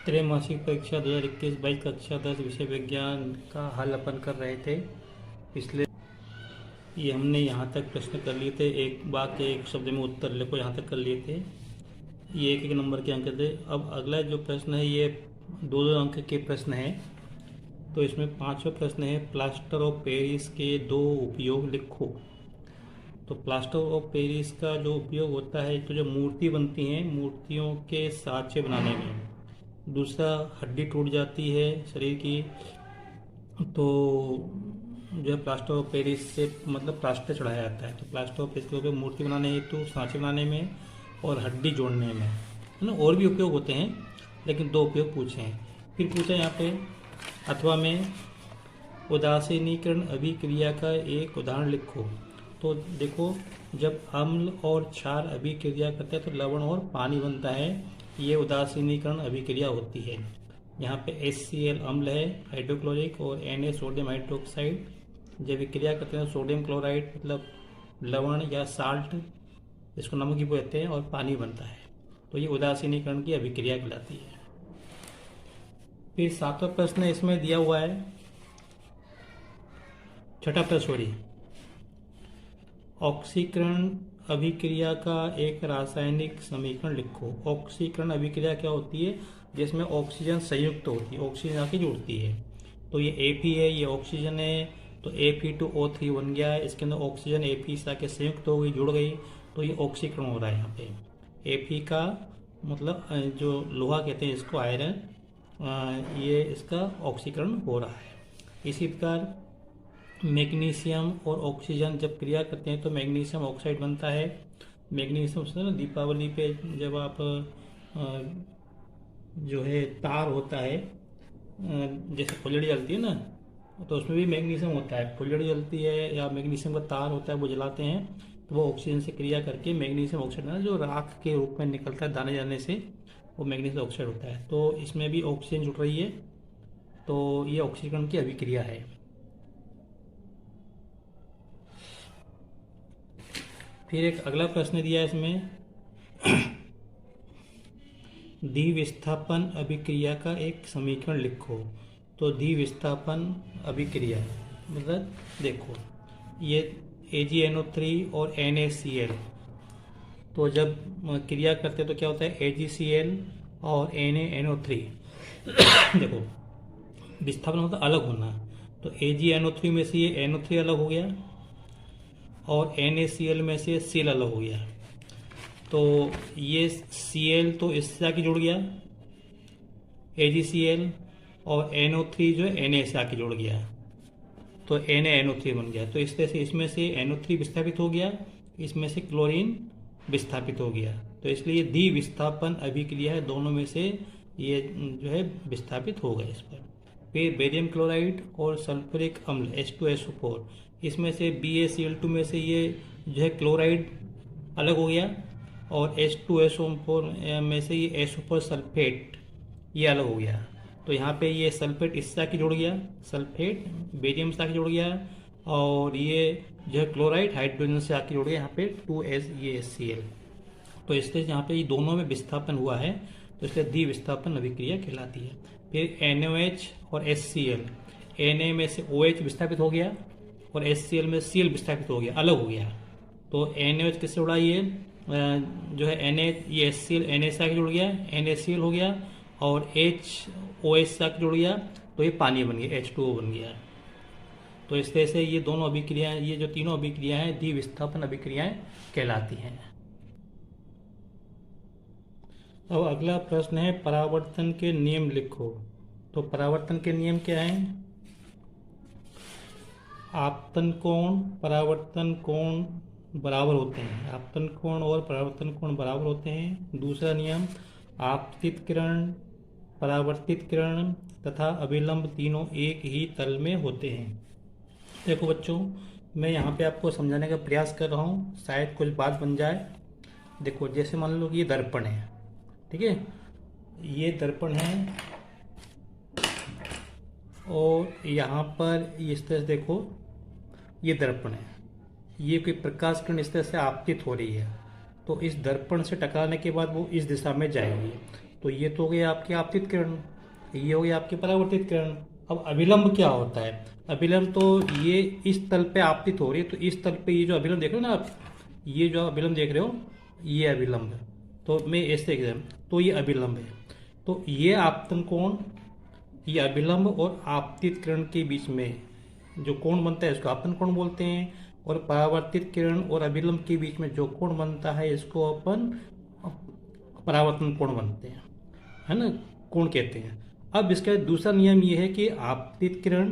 त्रैमासिक परीक्षा 2021-22 कक्षा 10 विषय विज्ञान का हल अपन कर रहे थे। पिछले ये हमने यहाँ तक प्रश्न कर लिए थे, एक वाक्य एक शब्द में उत्तर लिखो, यहाँ तक कर लिए थे। ये एक एक नंबर के अंक थे। अब अगला जो प्रश्न है ये दो दो अंक के प्रश्न है। तो इसमें पांचवा प्रश्न है, प्लास्टर ऑफ पेरिस के दो उपयोग लिखो। तो प्लास्टर ऑफ पेरिस का जो उपयोग होता है, तो जो मूर्ति बनती हैं, मूर्तियों के साँचे बनाने में। दूसरा, हड्डी टूट जाती है शरीर की, तो जो है प्लास्टर ऑफ पेरिस से मतलब प्लास्टर चढ़ाया जाता है। तो प्लास्टर ऑफ पेरिस के उपयोग मूर्ति बनाने हेतु, सांचे बनाने में और हड्डी जोड़ने में, है ना। और भी उपयोग होते हैं, लेकिन दो उपयोग पूछे हैं। फिर पूछा यहाँ पे अथवा में उदासीनीकरण अभिक्रिया का एक उदाहरण लिखो। तो देखो, जब अम्ल और क्षार अभिक्रिया करते हैं तो लवण और पानी बनता है, ये उदासीनीकरण अभिक्रिया होती है। यहाँ पे HCl अम्ल है हाइड्रोक्लोरिक, और Na सोडियम हाइड्रोक्साइड। जब अभिक्रिया करते हैं तो सोडियम क्लोराइड मतलब लवण या साल्ट, इसको नमक भी बोलते हैं, और पानी बनता है। तो ये उदासीनीकरण की अभिक्रिया कहलाती है। फिर सातवां प्रश्न इसमें दिया हुआ है, छठा प्रश्न सॉरी, ऑक्सीकरण अभिक्रिया का एक रासायनिक समीकरण लिखो। ऑक्सीकरण अभिक्रिया क्या होती है? जिसमें ऑक्सीजन संयुक्त होती है, ऑक्सीजन आके जुड़ती है। तो ये Ap है, ये ऑक्सीजन है, तो Fe2O3 बन गया है। इसके अंदर ऑक्सीजन Fe से आके संयुक्त हो गई, जुड़ गई, तो ये ऑक्सीकरण हो रहा है। यहाँ पे Fe का मतलब जो लोहा कहते हैं इसको, आयरन, ये इसका ऑक्सीकरण हो रहा है। इसी प्रकार मैग्नीशियम और ऑक्सीजन जब क्रिया करते हैं तो मैग्नीशियम ऑक्साइड बनता है। मैग्नीशियम से ना दीपावली पे जब आप जो है तार होता है, जैसे फुलझड़ी जलती है ना, तो उसमें भी मैग्नीशियम होता है। फुलझड़ी जलती है या मैग्नीशियम का तार होता है, वो जलाते हैं तो वो ऑक्सीजन से क्रिया करके मैग्नीशियम ऑक्साइड ना, जो राख के रूप में निकलता है दाने जलने से, वो मैग्नीशियम ऑक्साइड होता है। तो इसमें भी ऑक्सीजन जुड़ रही है, तो ये ऑक्सीकरण की अभिक्रिया है। फिर एक अगला प्रश्न दिया है इसमें, द्विविस्थापन अभिक्रिया का एक समीकरण लिखो। तो द्विविस्थापन अभिक्रिया मतलब देखो, ये AgNO3 और NaCl, तो जब क्रिया करते हैं तो क्या होता है, AgCl और NaNO3 देखो, विस्थापन मतलब अलग होना। तो AgNO3 में से ये NO3 अलग हो गया, और NaCl में से Cl अलग हो गया। तो ये Cl तो इससे आके जुड़ गया AgCl, और NO3 जो है Na से आके जुड़ गया, तो NaNO3 बन गया। तो इस तरह से इसमें से NO3 विस्थापित हो गया, इसमें से क्लोरीन विस्थापित हो गया। तो इसलिए द्विविस्थापन अभिक्रिया है, दोनों में से ये जो है विस्थापित हो गए इस पर। फिर बेरियम क्लोराइड और सल्फ्यूरिक अम्ल H2SO4, इसमें से BaCl2 में से ये जो है क्लोराइड अलग हो गया, और H2SO4 में से ये SO4 सल्फेट ये अलग हो गया। तो यहाँ पे ये सल्फेट इससे आके जुड़ गया, सल्फेट बेरियम से आके जुड़ गया, और ये जो है क्लोराइड हाइड्रोजन से आके जुड़ गया, यहाँ पे 2HCl। तो इसलिए यहाँ पे ये दोनों में विस्थापन हुआ है, तो इसलिए द्विविस्थापन अभिक्रिया कहलाती है। फिर NaOH और HCl, Na में से OH विस्थापित हो गया, और HCl में Cl विस्थापित हो गया, अलग हो गया। तो NaOH किससे जुड़ा, ये जो है Na, ये HCl Na से आके जुड़ गया, NaCl हो गया, और HOH से आके जुड़ गया, तो ये पानी बन गया, H2O बन गया। तो इस तरह से ये दोनों अभिक्रियाएं, ये जो तीनों अभिक्रियाएं हैं, द्विविस्थापन अभिक्रियाएं कहलाती हैं। अब अगला प्रश्न है, परावर्तन के नियम लिखो। तो परावर्तन के नियम क्या हैं? आपतन कोण, परावर्तन कोण बराबर होते हैं। आपतन कोण और परावर्तन कोण बराबर होते हैं। दूसरा नियम, आपतित किरण, परावर्तित किरण तथा अभिलंब तीनों एक ही तल में होते हैं। देखो बच्चों, मैं यहाँ पे आपको समझाने का प्रयास कर रहा हूँ, शायद कुछ बात बन जाए। देखो, जैसे मान लो कि ये दर्पण है, ठीक है, ये दर्पण है, और यहाँ पर इस तरह से देखो, ये दर्पण है, ये कोई प्रकाश किरण इस तरह से आपतित हो रही है, तो इस दर्पण से टकराने के बाद वो इस दिशा में जाएगी। तो ये तो हो गया आपकी आपतित किरण, ये हो गया आपकी परावर्तित किरण। अब अभिलंब क्या होता है? अभिलंब तो ये इस तल पे आपतित हो रही है, तो इस तल पे ये जो अभिलंब देख रहे हो ना आप, ये जो अभिलंब देख रहे हो, ये अभिलंब है। तो मैं ऐसे एग्जाम, तो ये अभिलंब है। तो ये आपतन कोण, ये अभिलंब और आपतित किरण के बीच में जो कोण बनता है इसको आपतन कोण बोलते हैं, और परावर्तित किरण और अभिलंब के बीच में जो कोण बनता है इसको अपन परावर्तन कोण बनते हैं, है ना, कोण कहते हैं। अब इसका दूसरा नियम ये है कि आपतित किरण,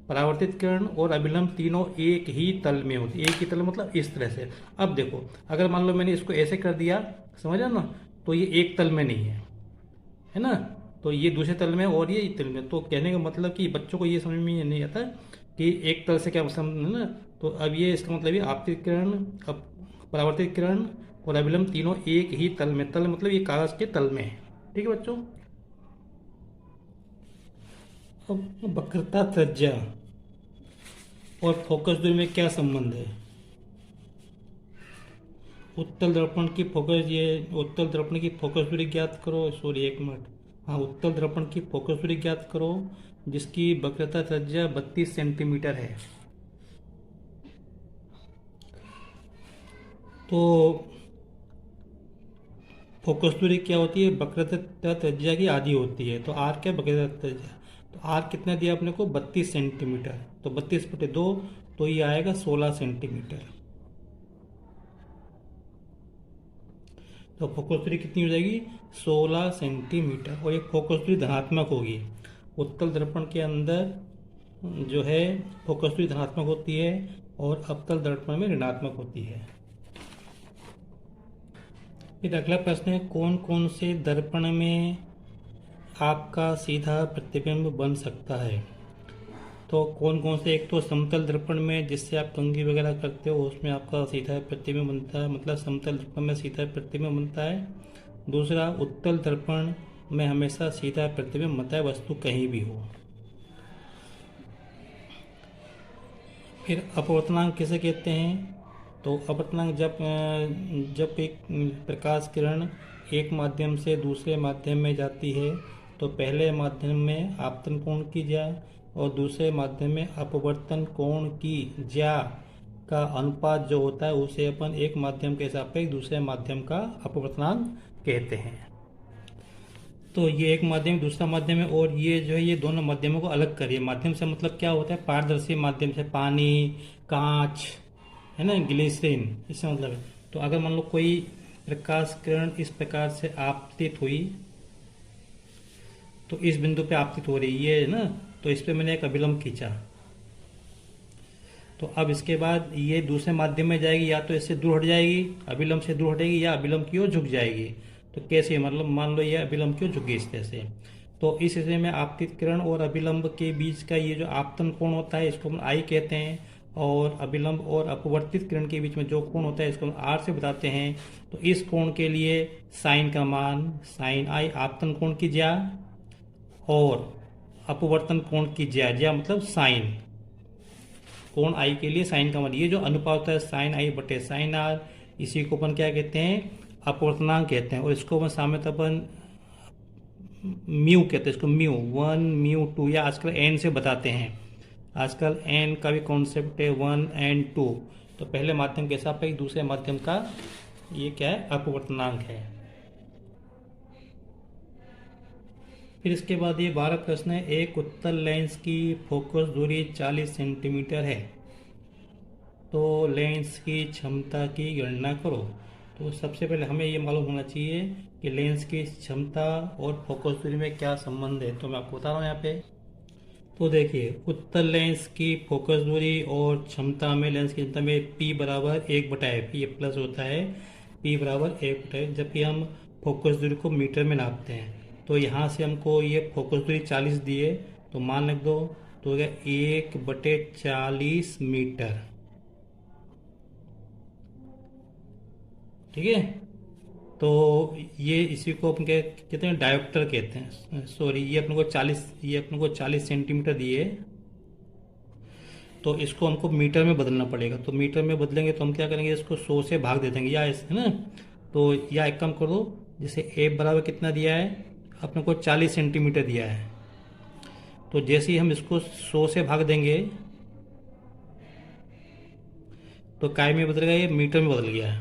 परावर्तित किरण और अभिलंब तीनों एक ही तल में होती है। एक ही तल मतलब इस तरह से। अब देखो, अगर मान लो मैंने इसको ऐसे कर दिया, समझा ना, तो ये एक तल में नहीं है ना, तो ये दूसरे तल में और ये तल में। तो कहने का मतलब कि बच्चों को ये समझ में नहीं आता कि एक तल से क्या मतलब है ना। तो अब ये इसका मतलब ये आपतित किरण, अब परावर्तित किरण और अभिलंब तीनों एक ही तल में, तल मतलब ये कागज के तल में है। ठीक है बच्चों। अब वक्रता त्रिज्या और फोकस दूरी में क्या संबंध है? उत्तल दर्पण की फोकस, ये उत्तल दर्पण की फोकस दूरी ज्ञात करो। सॉरी एक मिनट, हाँ, उत्तल दर्पण की फोकस दूरी ज्ञात करो जिसकी वक्रता त्रिज्या 32 सेंटीमीटर है। तो फोकस दूरी क्या होती है? वक्रता त्रिज्या की आधी होती है। तो आर क्या वक्रता त्रिज्या, तो आर कितना दिया अपने को? 32 सेंटीमीटर। तो 32/2, तो ये आएगा 16 सेंटीमीटर। तो फोकस दूरी कितनी हो जाएगी? 16 सेंटीमीटर। और ये फोकस दूरी धनात्मक होगी। उत्तल दर्पण के अंदर जो है फोकस दूरी धनात्मक होती है और अवतल दर्पण में ऋणात्मक होती है। फिर अगला प्रश्न है, कौन कौन से दर्पण में आपका सीधा प्रतिबिंब बन सकता है? तो कौन कौन से? एक तो समतल दर्पण में, जिससे आप कंघी वगैरह करते हो, उसमें आपका सीधा प्रतिबिंब बनता है, मतलब समतल दर्पण में सीधा प्रतिबिंब बनता है। दूसरा, उत्तल दर्पण में हमेशा सीधा प्रतिबिंब बनता है, वस्तु कहीं भी हो। फिर अपवर्तनांक किसे कहते हैं? तो अपवर्तनांक जब एक प्रकाश किरण एक माध्यम से दूसरे माध्यम में जाती है तो पहले माध्यम में आपतन कोण की ज्या और दूसरे माध्यम में अपवर्तन कोण की ज्या का अनुपात जो होता है उसे अपन एक माध्यम के सापेक्ष दूसरे माध्यम का अपवर्तनांक कहते हैं। तो ये एक माध्यम दूसरा माध्यम है, और ये जो है ये दोनों माध्यमों को अलग करिए। माध्यम से मतलब क्या होता है? पारदर्शी माध्यम से, पानी, कांच, है ना, ग्लिसरीन, इससे मतलब है। तो अगर मान लो कोई प्रकाश किरण इस प्रकार से आपतित हुई, तो इस बिंदु पे आपतित हो रही है ना, तो इस पे मैंने एक अभिलंब खींचा, तो अब इसके बाद ये दूसरे माध्यम में जाएगी, या तो इससे दूर हट जाएगी, अभिलंब से दूर हटेगी, या अभिलंब की ओर झुक जाएगी। तो कैसे? मतलब मान लो ये अभिलंब की ओर झुकी इस तरह से। तो इस स्थिति में आपतित किरण और अभिलंब के बीच का ये जो आपतन कोण होता है इसको हम आई कहते हैं, और अभिलंब और अपवर्तित किरण के बीच में जो कोण होता है इसको हम आर से बताते हैं। तो इस कोण के लिए साइन का मान साइन आई आपतन कोण की ज्या, और अपवर्तन कोण की ज्या, ज्या मतलब साइन, कोण आई के लिए साइन का मान, ये जो अनुपात होता है साइन आई बटे साइन आर, इसी को अपन क्या कहते हैं? अपवर्तनांक कहते हैं। और इसको अपन सामान्यतः अपन म्यू कहते हैं, इसको म्यू 1 म्यू 2, या आजकल एन से बताते हैं। आजकल एन का भी कॉन्सेप्ट है, 1 एंड 2। तो पहले माध्यम के सापेक्ष दूसरे माध्यम का ये क्या है? अपवर्तनांक है। फिर इसके बाद ये 12 प्रश्न है, एक उत्तल लेंस की फोकस दूरी 40 सेंटीमीटर है, तो लेंस की क्षमता की गणना करो। तो सबसे पहले हमें ये मालूम होना चाहिए कि लेंस की क्षमता और फोकस दूरी में क्या संबंध है। तो मैं आपको बता रहा हूँ यहाँ पे। तो देखिए, उत्तल लेंस की फोकस दूरी और क्षमता में, लेंस की क्षमता में P बराबर 1/f, ये प्लस होता है, P बराबर 1/f, जबकि हम फोकस दूरी को मीटर में नापते हैं। तो यहाँ से हमको ये फोकस दूरी 40 दिए, तो मान रख दो, तो हो गया 1/40 मीटर। ठीक है, तो ये इसी को अपन कहते हैं डायोप्टर कहते हैं। सॉरी, ये अपने को 40 सेंटीमीटर दिए, तो इसको हमको मीटर में बदलना पड़ेगा। तो मीटर में बदलेंगे तो हम क्या करेंगे? इसको 100 से भाग दे देंगे, या है ना, तो या एक काम कर दो, जैसे एफ बराबर कितना दिया है, अपने को 40 सेंटीमीटर दिया है। तो जैसे ही हम इसको 100 से भाग देंगे तो काय में बदल गया, ये मीटर में बदल गया है।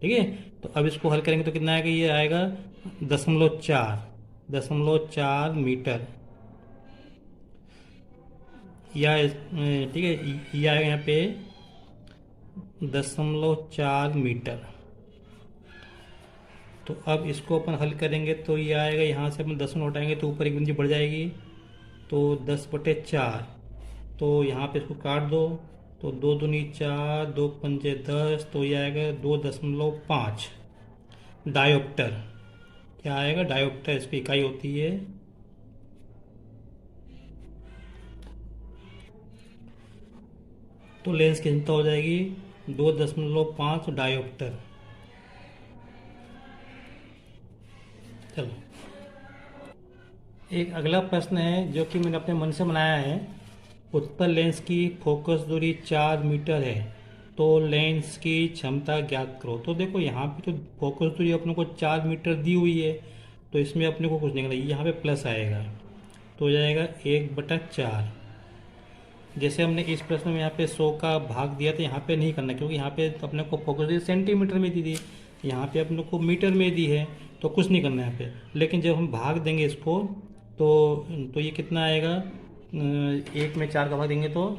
ठीक है, तो अब इसको हल करेंगे तो कितना आएगा, ये आएगा 0.4 मीटर, या ठीक है, ये आएगा यहाँ पे 0.4 मीटर। तो अब इसको अपन हल करेंगे तो ये आएगा, यहाँ से अपन 10 उठाएंगे तो ऊपर एक बिंदु बढ़ जाएगी, तो 10/4। तो यहाँ पे इसको काट दो, तो 2 दूनी 4, 2 पंजे 10, तो ये आएगा 2.5 डायोप्टर। क्या आएगा, डायोप्टर इसकी इकाई होती है। तो लेंस की क्षमता हो जाएगी 2.5 डायोप्टर। चलो, एक अगला प्रश्न है जो कि मैंने अपने मन से बनाया है। उत्तल लेंस की फोकस दूरी 4 मीटर है, तो लेंस की क्षमता ज्ञात करो। तो देखो यहाँ पे तो फोकस दूरी अपने को 4 मीटर दी हुई है, तो इसमें अपने को कुछ नहीं करना, यहाँ पे प्लस आएगा तो हो जाएगा 1/4। जैसे हमने इस प्रश्न में यहाँ पे 100 का भाग दिया था, यहाँ पे नहीं करना, क्योंकि यहाँ पे तो अपने को फोकस दूरी सेंटीमीटर में दी थी, यहाँ पे अपने को मीटर में दी है, तो कुछ नहीं करना है यहाँ पे। लेकिन जब हम भाग देंगे इसको तो ये कितना आएगा, 1 में 4 का भाग देंगे तो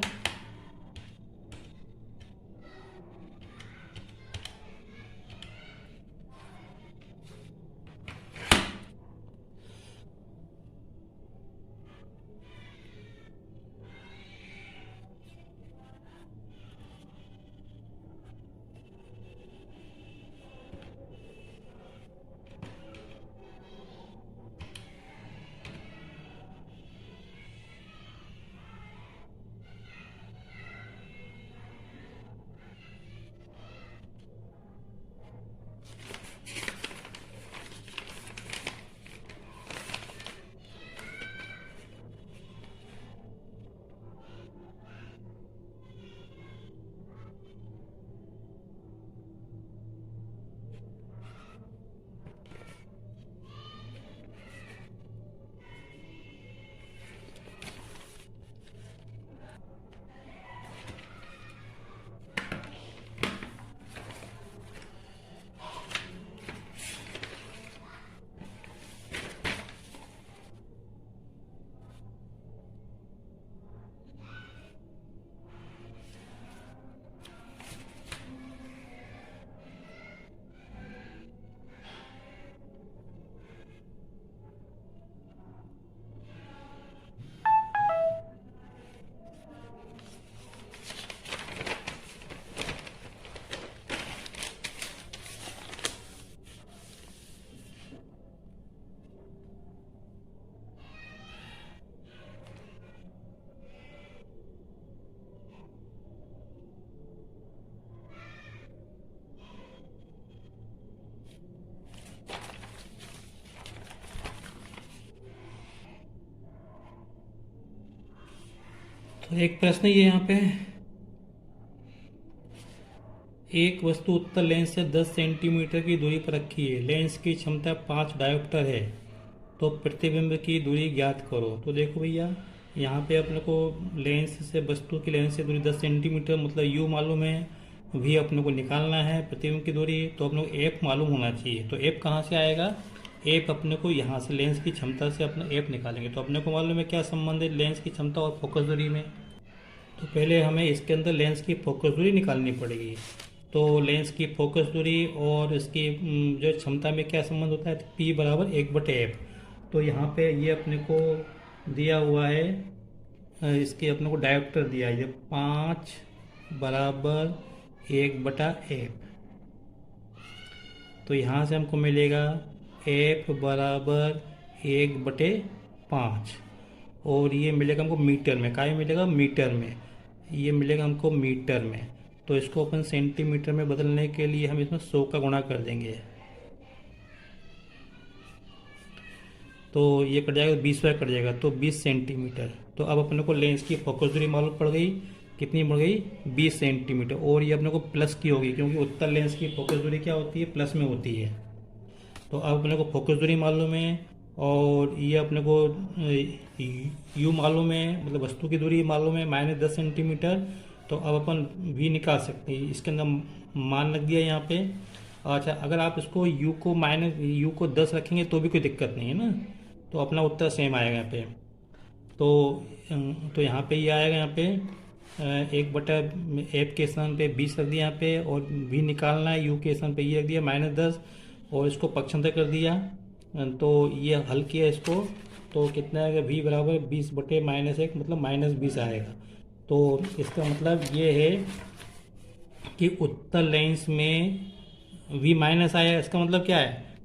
एक प्रश्न ये यहाँ पे, एक वस्तु उत्तल लेंस से 10 सेंटीमीटर की दूरी पर रखी है, लेंस की क्षमता 5 डायोप्टर है, तो प्रतिबिंब की दूरी ज्ञात करो। तो देखो भैया, यहाँ पे अपने को लेंस से, वस्तु की लेंस से दूरी 10 सेंटीमीटर, मतलब यू मालूम है, वी अपने को निकालना है, प्रतिबिंब की दूरी, तो अपने को एफ मालूम होना चाहिए। तो एफ कहाँ से आएगा, एफ अपने को यहाँ से लेंस की क्षमता से अपना एफ निकालेंगे। तो अपने को मालूम है क्या संबंध है लेंस की क्षमता और फोकस दूरी में। तो पहले हमें इसके अंदर लेंस की फोकस दूरी निकालनी पड़ेगी। तो लेंस की फोकस दूरी और इसकी जो क्षमता में क्या संबंध होता है, P बराबर 1/f। तो यहाँ पे ये अपने को दिया हुआ है, इसके अपने को डायोप्टर दिया है, ये 5 बराबर 1/f। तो यहाँ से हमको मिलेगा f बराबर 1/5, और ये मिलेगा हमको मीटर में। क्या मिलेगा, मीटर में, ये मिलेगा हमको मीटर में। तो इसको अपन सेंटीमीटर में बदलने के लिए हम इसमें 100 का गुणा कर देंगे, तो ये कट जाएगा, 20 कट जाएगा, तो 20 सेंटीमीटर। तो अब अपने को लेंस की फोकस दूरी मालूम पड़ गई, कितनी बढ़ गई, 20 सेंटीमीटर। और ये अपने को प्लस की होगी, क्योंकि उत्तल लेंस की फोकस दूरी क्या होती है, प्लस में होती है। तो अब अपने को फोकस दूरी मालूम है और ये अपने को यू मालूम है, मतलब वस्तु की दूरी मालूम है -10 सेंटीमीटर। तो अब अपन वी निकाल सकते हैं, इसके अंदर मान रख दिया यहाँ पे। अच्छा, अगर आप इसको यू को 10 रखेंगे तो भी कोई दिक्कत नहीं है ना, तो अपना उत्तर सेम आएगा यहाँ पे। तो यहाँ पे ये आएगा, यहाँ पे 1/f के स्थान पे 20 रख दिया यहाँ पे, और v निकालना है, u के स्थान पे ये रख दिया -10, और इसको पक्षांतर कर दिया। तो ये हल किया इसको, तो कितना आएगा, v बराबर 20/-1 मतलब -20 आएगा। तो इसका मतलब ये है कि उत्तर लेंस में v माइनस आया। इसका मतलब क्या है,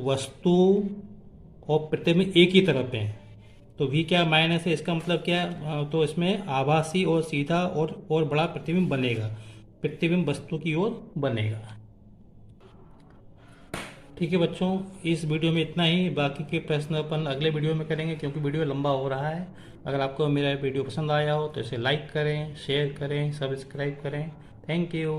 वस्तु और प्रतिबिंब एक ही तरफ है, तो v क्या माइनस है, इसका मतलब क्या है, तो इसमें आभासी और सीधा और बड़ा प्रतिबिंब बनेगा, प्रतिबिंब वस्तु की ओर बनेगा। ठीक है बच्चों, इस वीडियो में इतना ही, बाकी के प्रश्न अपन अगले वीडियो में करेंगे क्योंकि वीडियो लंबा हो रहा है। अगर आपको मेरा वीडियो पसंद आया हो तो इसे लाइक करें, शेयर करें, सब्सक्राइब करें। Thank you.